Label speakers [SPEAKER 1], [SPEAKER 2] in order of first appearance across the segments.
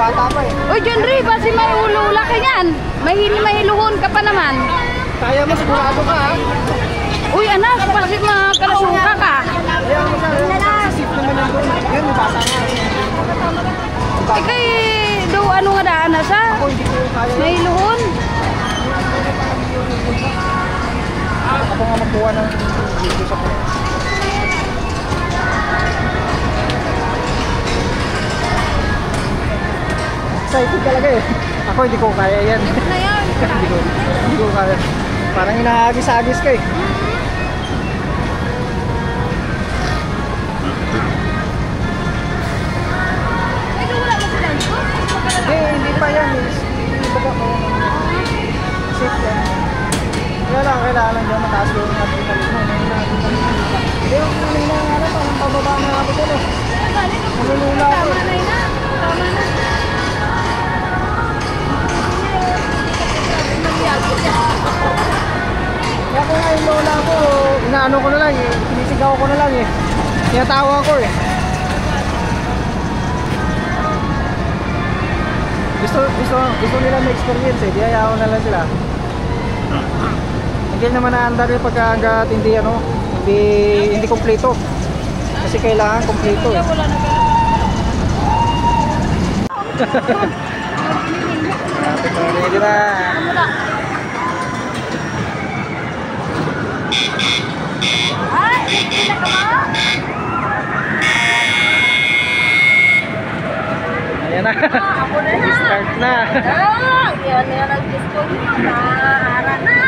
[SPEAKER 1] bata pa eh.
[SPEAKER 2] Uy, John Ray, basi may ulula ka yan. Mahiluhon ka pa naman.
[SPEAKER 1] Kaya mo, sigurado ka ha.
[SPEAKER 2] Uy, anak, basi makalasungka ka.
[SPEAKER 1] Kaya mo siya, sisip naman yan doon. Yan, may bata nga.
[SPEAKER 2] Ikay, do ano nga daan na sa?
[SPEAKER 1] Ako hindi ko kaya.
[SPEAKER 2] Mahiluhon.
[SPEAKER 1] Ako nga magkuha ng video sa phone. Excited talaga eh. Ako hindi ko kaya yan.
[SPEAKER 2] Na yan.
[SPEAKER 1] Hindi ko kaya. Parang hinahagis-agis ka eh. Hindi pa yan. Baga pa yan. Safe yan. Kaya lang, kailangan lang dyan mataas yung adrenaline mo. Hindi yung kanina nga lang, parang pababa na ako dito. Nalulula ako.
[SPEAKER 2] Tama na yun. Tama na.
[SPEAKER 1] Kaya ko nga yung lola ko, inaano ko na lang eh. Sinisigaw ko na lang eh. Tinatawa ko eh. Gusto nila na-experience eh. Di ayaw na lang sila. Hindi naman naandar yung pagka hindi ano, hindi kompleto. Kasi kailangan kompleto eh. Ready na. Ayan na. Start na.
[SPEAKER 2] Yan nag-disco nyo. Naara na.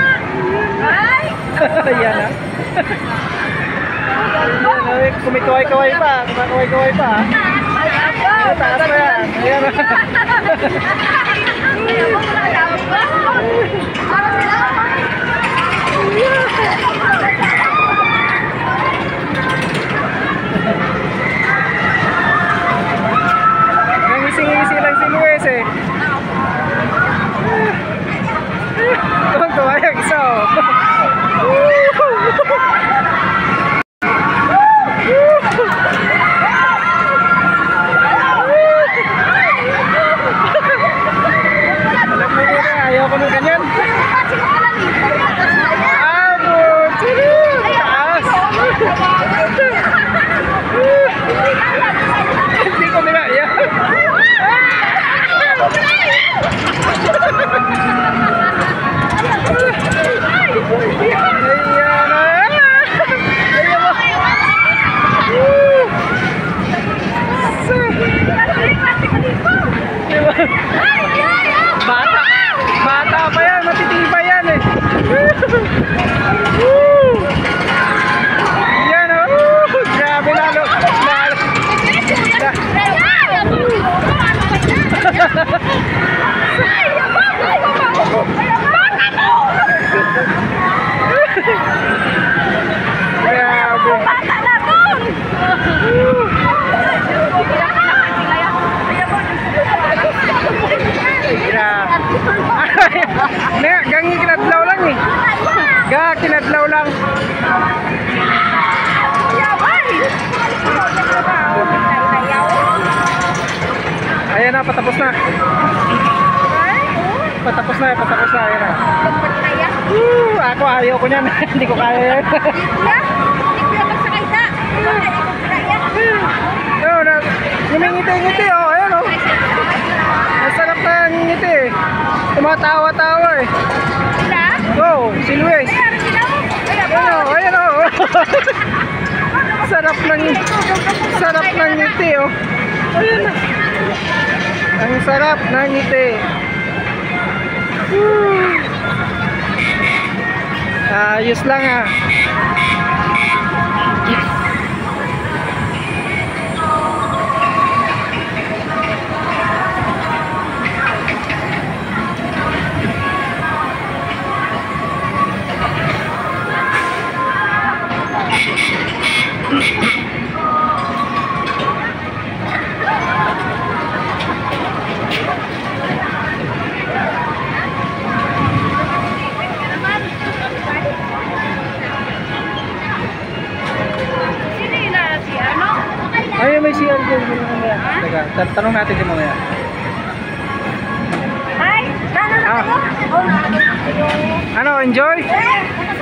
[SPEAKER 2] Ay!
[SPEAKER 1] Ayan na. Kumikaway-kaway pa. Kumakaway-kaway pa.
[SPEAKER 2] Ay, ako!
[SPEAKER 1] Taas pa yan. Ayan na.
[SPEAKER 2] Ay, ako nakatawag ba? Para sila.
[SPEAKER 1] Nangising-ngising lang si Luis eh. Tuwang-tuwa yung isa oh. Alam mo muna, ayaw ko ng ganyan. Hindi ko nila, yeah. Bata pa yan, matitibay yan eh. Yan oh, grabe lalo. Gangi kinadlaw lang eh. Kinadlaw lang. Ayan na, patapos na. Patapos na. Ayan na. Ako ayaw ko niyan. Hindi ko kaya yan. Ngiti-ngiti oh. Ayan oh. Masarap na ngiti eh. Tumatawa-tawa eh. Go, si Luis. Ayan oh. Sarap ng ngiti oh. Ayan na. Ang sarap ng ngiti. Ayos lang ah. Ay, may CR dyan mamaya. Teka, tanong natin din mamaya. Ah. Ano, enjoy?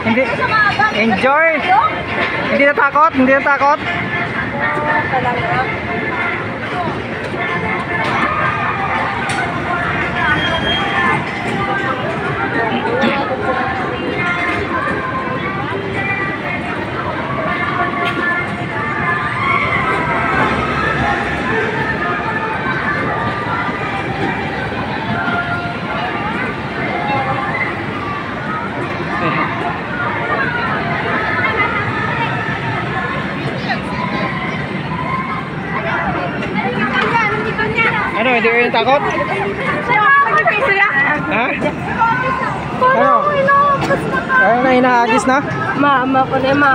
[SPEAKER 1] Hindi. Enjoy? Hindi natakot? Hindi natakot? Ano, hindi kayo takot? Ha? Ano? Ano na, inaagis na?
[SPEAKER 2] Mama ko na,